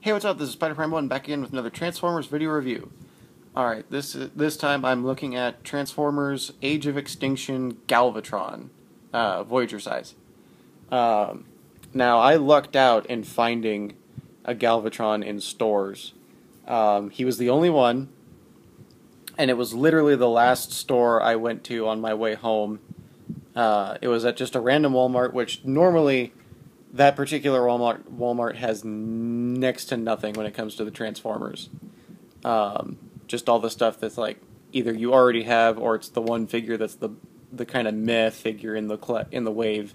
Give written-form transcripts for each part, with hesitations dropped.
Hey, what's up? This is Spider Prime 1 back again with another Transformers video review. Alright, this time I'm looking at Transformers Age of Extinction Galvatron, Voyager size. Now, I lucked out in finding a Galvatron in stores. He was the only one, and it was literally the last store I went to on my way home. It was at just a random Walmart, which normally that particular Walmart has next to nothing when it comes to the Transformers. Just all the stuff that's like either you already have or it's the one figure that's the kind of meh figure in the wave.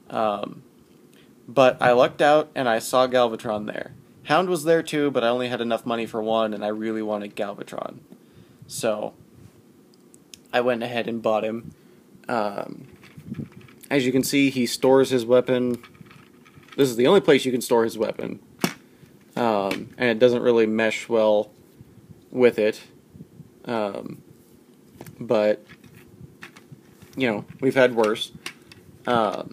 But I lucked out and I saw Galvatron there. Hound was there too, but I only had enough money for one and I really wanted Galvatron. So I went ahead and bought him. As you can see, he stores his weapon. This is the only place you can store his weapon. And it doesn't really mesh well with it. But, you know, we've had worse. I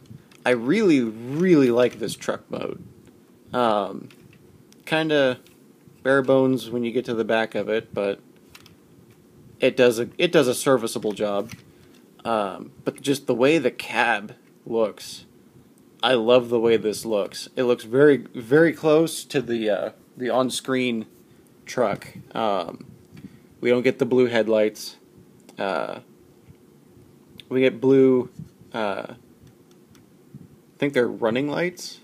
really, really like this truck mode. Kinda bare bones when you get to the back of it, but it does a serviceable job. But just the way the cab looks, I love the way this looks. It looks very, very close to the on-screen truck. We don't get the blue headlights. We get blue, I think they're running lights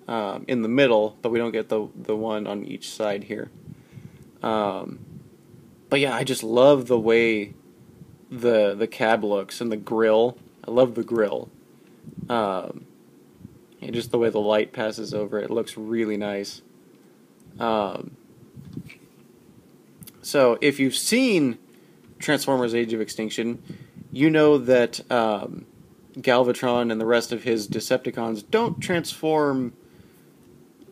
in the middle, but we don't get the one on each side here. But yeah, I just love the way the cab looks and the grill. I love the grill. And just the way the light passes over it looks really nice. So if you've seen Transformers Age of Extinction, you know that Galvatron and the rest of his Decepticons don't transform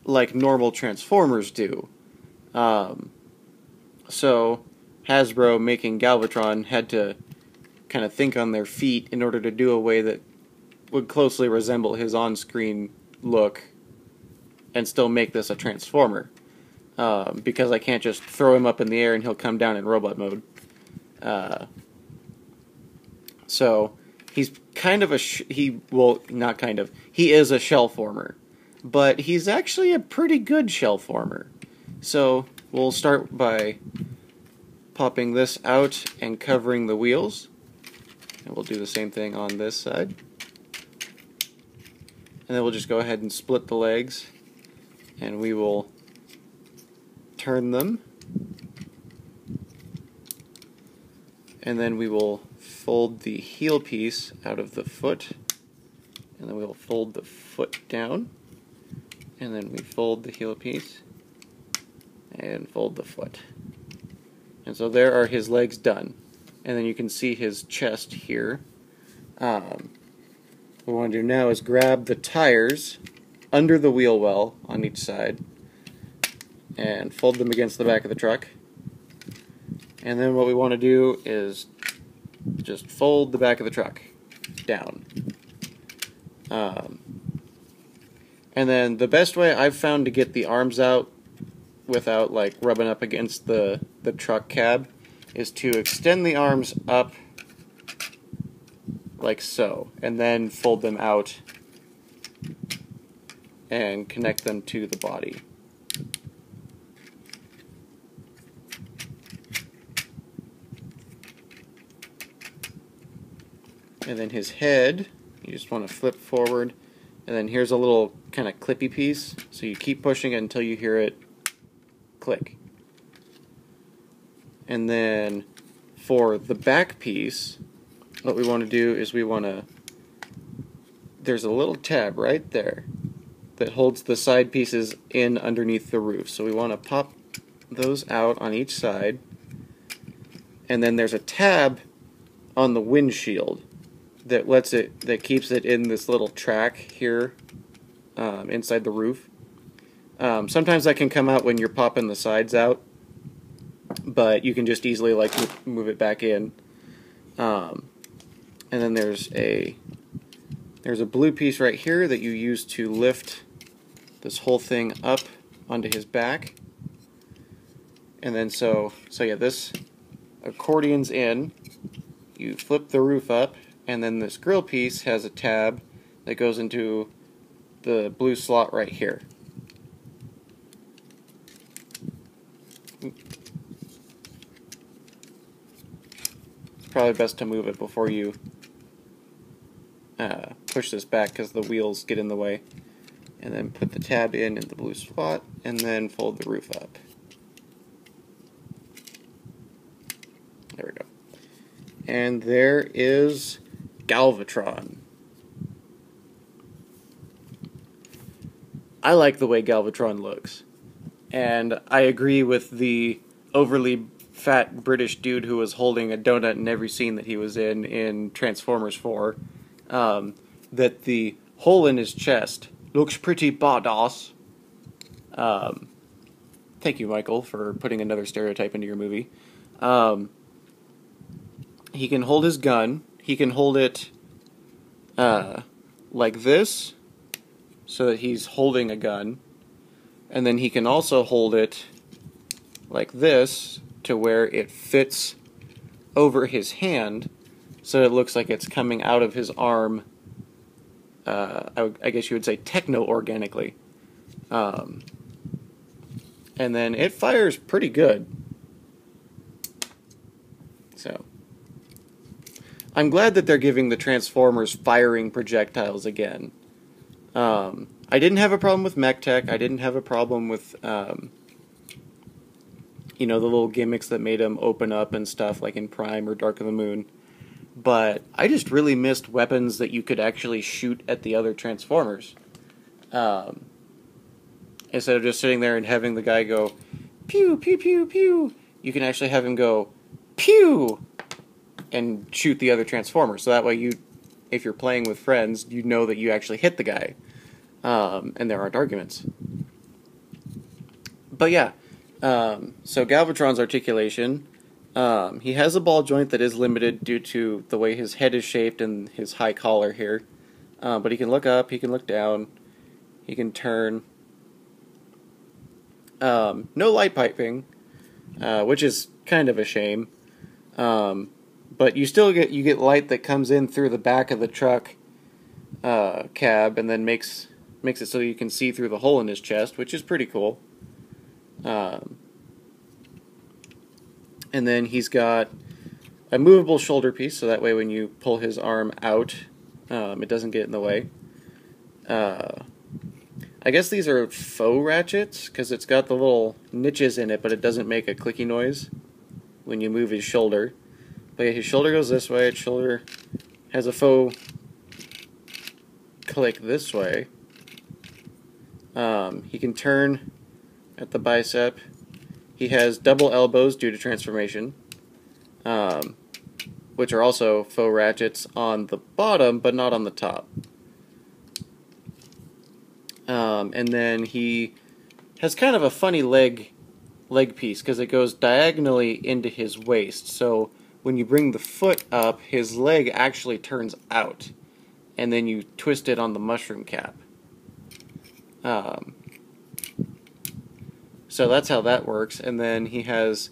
like normal Transformers do. So Hasbro, making Galvatron, had to kind of think on their feet in order to do a way that would closely resemble his on-screen look and still make this a Transformer. Because I can't just throw him up in the air and he'll come down in robot mode. So he's kind of he is a shell former, but he's actually a pretty good shell former. So we'll start by popping this out and covering the wheels, and we'll do the same thing on this side. And then we'll just go ahead and split the legs, and we will turn them, and then we will fold the heel piece out of the foot, and then we will fold the foot down, and then we fold the heel piece and fold the foot. And so there are his legs done, and then you can see his chest here. What we want to do now is grab the tires under the wheel well on each side and fold them against the back of the truck. And then what we want to do is just fold the back of the truck down. And then the best way I've found to get the arms out without like rubbing up against the truck cab is to extend the arms up like so, and then fold them out and connect them to the body. And then his head, you just want to flip forward, and then here's a little kind of clippy piece, so you keep pushing it until you hear it click. And then for the back piece, what we want to do is there's a little tab right there that holds the side pieces in underneath the roof. So we want to pop those out on each side, and then there's a tab on the windshield that keeps it in this little track here inside the roof. Sometimes that can come out when you're popping the sides out, but you can just easily like move it back in. And then there's a blue piece right here that you use to lift this whole thing up onto his back. And then so yeah, this accordion's in. You flip the roof up, and then this grill piece has a tab that goes into the blue slot right here. It's probably best to move it before you push this back because the wheels get in the way. And then put the tab in the blue slot, and then fold the roof up. There we go. And there is Galvatron. I like the way Galvatron looks. And I agree with the overly fat British dude who was holding a donut in every scene that he was in Transformers 4, that the hole in his chest looks pretty badass. Thank you, Michael, for putting another stereotype into your movie. He can hold his gun. He can hold it like this, so that he's holding a gun. And then he can also hold it like this, to where it fits over his hand, so it looks like it's coming out of his arm. I guess you would say techno-organically. And then it fires pretty good. So, I'm glad that they're giving the Transformers firing projectiles again. I didn't have a problem with mech tech. I didn't have a problem with, you know, the little gimmicks that made them open up and stuff, like in Prime or Dark of the Moon. But I just really missed weapons that you could actually shoot at the other Transformers. Instead of just sitting there and having the guy go, pew, pew, pew, pew, you can actually have him go, pew, and shoot the other Transformers. So that way you, if you're playing with friends, you know that you actually hit the guy. And there aren't arguments. But yeah, so Galvatron's articulation, he has a ball joint that is limited due to the way his head is shaped and his high collar here. But he can look up, he can look down, he can turn. No light piping, which is kind of a shame. But you still get light that comes in through the back of the truck cab and then makes it so you can see through the hole in his chest, which is pretty cool. And then he's got a movable shoulder piece, so that way when you pull his arm out, it doesn't get in the way. I guess these are faux ratchets, because it's got the little niches in it, but it doesn't make a clicky noise when you move his shoulder. But yeah, his shoulder goes this way, his shoulder has a faux click this way. He can turn at the bicep. He has double elbows due to transformation, which are also faux ratchets on the bottom, but not on the top. And then he has kind of a funny leg piece, because it goes diagonally into his waist. So when you bring the foot up, his leg actually turns out, and then you twist it on the mushroom cap. So that's how that works. And then he has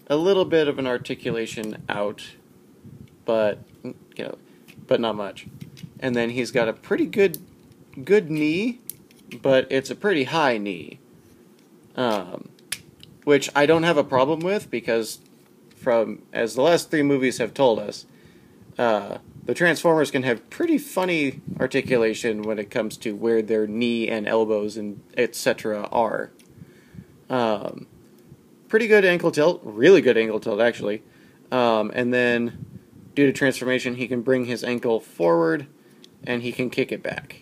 a little bit of an articulation out, but but not much. And then he's got a pretty good knee, but it's a pretty high knee, which I don't have a problem with, because as the last 3 movies have told us, the Transformers can have pretty funny articulation when it comes to where their knee and elbows and etc. are. Pretty good ankle tilt, really good ankle tilt actually. And then due to transformation, he can bring his ankle forward and he can kick it back.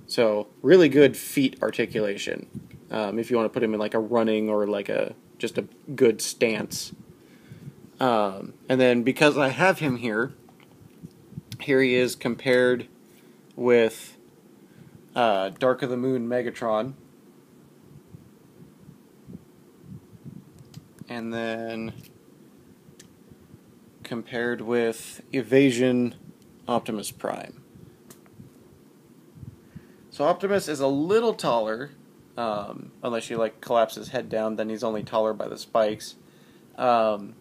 So really good feet articulation, if you want to put him in like a running or like just a good stance. And then because I have him here he is compared with Dark of the Moon Megatron, and then compared with Evasion Optimus Prime. So Optimus is a little taller, Unless you like collapse his head down, then he's only taller by the spikes. But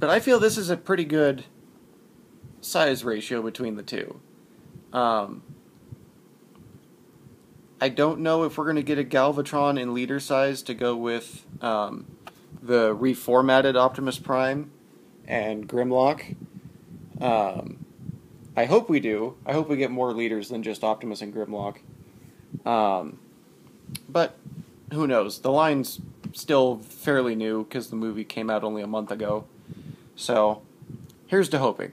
I feel this is a pretty good size ratio between the two. I don't know if we're going to get a Galvatron in leader size to go with the reformatted Optimus Prime and Grimlock. I hope we do. I hope we get more leaders than just Optimus and Grimlock. But who knows? The line's still fairly new because the movie came out only a month ago. So here's to hoping.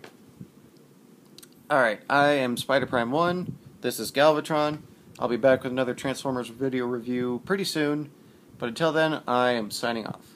Alright, I am Spider Prime 1. This is Galvatron. I'll be back with another Transformers video review pretty soon. But until then, I am signing off.